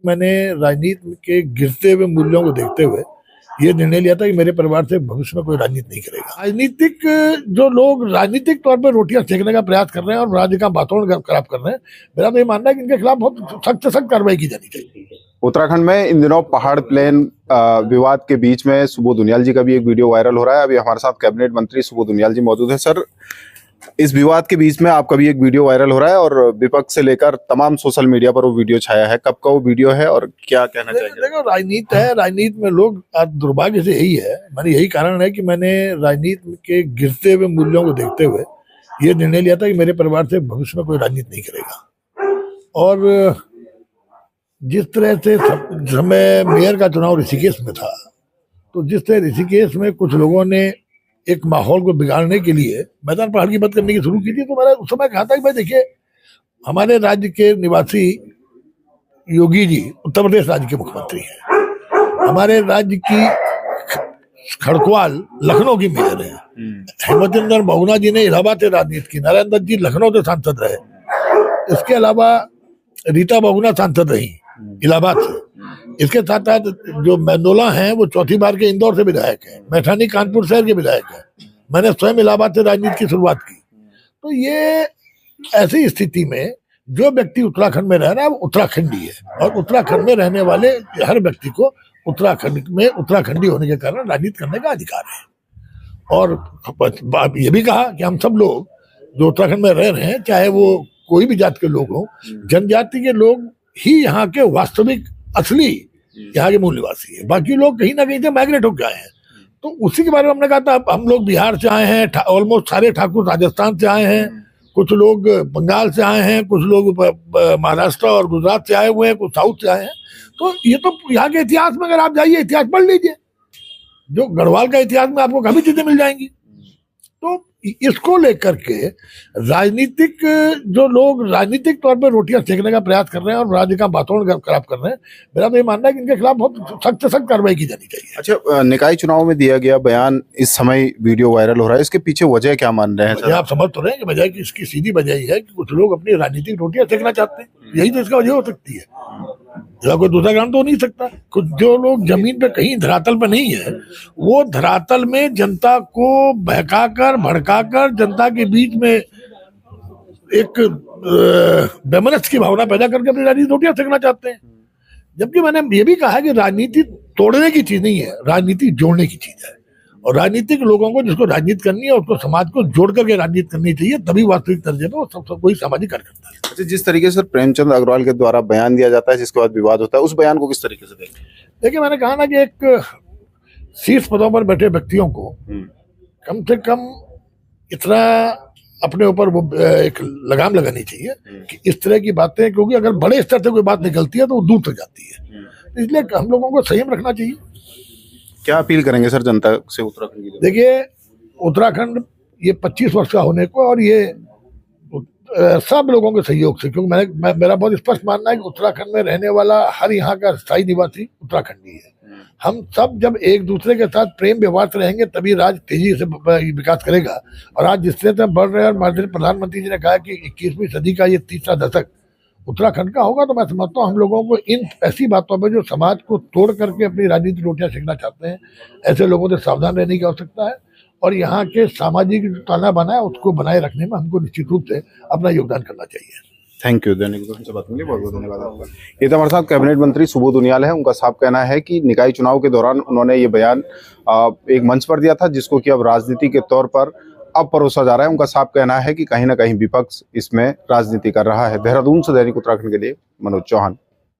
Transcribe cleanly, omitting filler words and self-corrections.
मैंने राजनीति के गिरते हुए मूल्यों को देखते हुए ये निर्णय लिया था कि मेरे परिवार से भविष्य में कोई राजनीति नहीं करेगा। राजनीतिक जो लोग राजनीतिक तौर पर रोटियां सेकने का प्रयास कर रहे हैं और राज्य का वातावरण खराब कर रहे हैं, मेरा तो ये मानना है कि इनके खिलाफ बहुत सख्त से सख्त कार्रवाई की जानी चाहिए। उत्तराखंड में इन दिनों पहाड़ प्लेन विवाद के बीच में सुबोध उनियाल जी का भी एक वीडियो वायरल हो रहा है। अभी हमारे साथ कैबिनेट मंत्री सुबोध उनियाल जी मौजूद है। सर, इस विवाद के बीच में आपका भी एक वीडियो वायरल हो रहा है और विपक्ष से लेकर तमाम सोशल मीडिया पर वो वीडियो छाया है। कब का वो वीडियो है और क्या कहना चाहिए? देखो, राजनीति है, राजनीति में लोग आज दुर्भाग्य से यही है, मैंने यही कारण है कि मैंने राजनीति के गिरते हुए मूल्यों को देखते हुए ये निर्णय लिया था कि मेरे परिवार से भविष्य में कोई राजनीति नहीं करेगा। और जिस तरह से समय मेयर का चुनाव ऋषिकेश में था, तो जिस तरह ऋषिकेश में कुछ लोगों ने एक माहौल को बिगाड़ने के लिए मैदान पहाड़ की बात करने की शुरू की थी, तो मैंने उस समय कहा था कि भाई देखिए, हमारे राज्य के निवासी योगी जी उत्तर प्रदेश राज्य के मुख्यमंत्री हैं, हमारे राज्य की खड़कवाल लखनऊ की मेयर है, हेमचंद्र बहुगुणा जी ने इलाहाबाद से राजनीति की, नारायण दत्त जी लखनऊ से सांसद रहे, इसके अलावा रीता बहुगुणा सांसद रही इलाहाबाद से, इसके साथ साथ जो मेंदोला हैं वो चौथी बार के इंदौर से विधायक हैं, मैठानी कानपुर शहर के विधायक हैं, मैंने स्वयं इलाहाबाद से राजनीति की शुरुआत की। तो ये ऐसी स्थिति में जो व्यक्ति उत्तराखंड में रह रहा है वो उत्तराखंडी है, और उत्तराखंड में रहने वाले हर व्यक्ति को उत्तराखंड में उत्तराखंडी होने के कारण राजनीति करने का अधिकार है। और ये भी कहा कि हम सब लोग जो उत्तराखंड में रह रहे हैं, चाहे वो कोई भी जाति के लोग हों, जनजाति के लोग ही यहाँ के वास्तविक असली यहाँ के मूल निवासी है, बाकी लोग कहीं ना कहीं से माइग्रेट होकर आए हैं। तो उसी के बारे में हमने कहा था, हम लोग बिहार से आए हैं, ऑलमोस्ट सारे ठाकुर राजस्थान से आए हैं, कुछ लोग बंगाल से आए हैं, कुछ लोग महाराष्ट्र और गुजरात से आए हुए हैं, कुछ साउथ से आए हैं। तो ये तो यहाँ के इतिहास में अगर आप जाइए, इतिहास पढ़ लीजिए, जो गढ़वाल का इतिहास में आपको काफी चीजें मिल जाएंगी। तो इसको लेकर के राजनीतिक जो लोग राजनीतिक तौर पर रोटियां सेकने का प्रयास कर रहे हैं और राज्य का वातावरण खराब कर रहे हैं, मेरा तो ये मानना है कि इनके खिलाफ बहुत सख्त से सख्त कार्रवाई की जानी चाहिए। अच्छा, निकाय चुनाव में दिया गया बयान इस समय वीडियो वायरल हो रहा है, इसके पीछे वजह क्या मान रहे हैं? आप समझ तो रहे हैं कि वजह की इसकी सीधी वजह ही है कि कुछ लोग अपनी राजनीतिक रोटियां सेकना चाहते हैं, यही तो इसका वजह हो सकती है, कोई दूसरा काम तो हो नहीं सकता। कुछ जो लोग जमीन पे कहीं धरातल पे नहीं है, वो धरातल में जनता को बहकाकर भड़काकर जनता के बीच में एक बेमनस की भावना पैदा करके अपनी राजनीति रोटियां सेकना चाहते हैं। जबकि मैंने ये भी कहा कि राजनीति तोड़ने की चीज नहीं है, राजनीति जोड़ने की चीज है, और राजनीतिक लोगों को जिसको राजनीति करनी है उसको समाज को जोड़ करके राजनीति करनी चाहिए, तभी वास्तविक दर्जे में सब कोई सामाजिक कार्य करता है। अच्छा, जिस तरीके से प्रेमचंद अग्रवाल के द्वारा बयान दिया जाता है जिसके बाद विवाद होता है, उस बयान को किस तरीके से देखते हैं? देखिए, मैंने कहा ना कि एक शीर्ष पदों पर बैठे व्यक्तियों को कम से कम इतना अपने ऊपर वो एक लगाम लगानी चाहिए कि इस तरह की बातें, क्योंकि अगर बड़े स्तर से कोई बात निकलती है तो वो दूर तक जाती है, इसलिए हम लोगों को संयम रखना चाहिए। क्या अपील करेंगे सर जनता से उत्तराखंड की? देखिए, उत्तराखंड ये 25 वर्ष का होने को, और ये सब लोगों के सहयोग से, क्योंकि मेरा बहुत स्पष्ट मानना है कि उत्तराखंड में रहने वाला हर यहाँ का स्थायी निवासी उत्तराखंडी है। हम सब जब एक दूसरे के साथ प्रेम व्यवहार से रहेंगे तभी राज्य तेजी से विकास करेगा। और आज जिस तरह से बढ़ रहे हैं, और माननीय प्रधानमंत्री जी ने कहा कि 21वीं सदी का ये तीसरा दशक उत्तराखंड का होगा, तो मैं समझता हूँ हम लोगों को इन ऐसी बातों पर जो समाज को तोड़ करके अपनी राजनीतिक रोटियां सेकना चाहते हैं, ऐसे लोगों से सावधान रहने की आवश्यकता है, और यहाँ के सामाजिक ताना बाना है उसको बनाए रखने में हमको निश्चित रूप से अपना योगदान करना चाहिए। Thank you. दैनिक से बात करने बहुत बहुत धन्यवाद आपका। ये तो हमारे साथ कैबिनेट मंत्री सुबोध उनियाल है। उनका साफ कहना है कि निकाय चुनाव के दौरान उन्होंने ये बयान एक मंच पर दिया था जिसको कि अब राजनीति के तौर पर अब परोसा जा रहा है। उनका साफ कहना है कि कहीं ना कहीं विपक्ष इसमें राजनीति कर रहा है। देहरादून से दैनिक उत्तराखंड के लिए मनोज चौहान।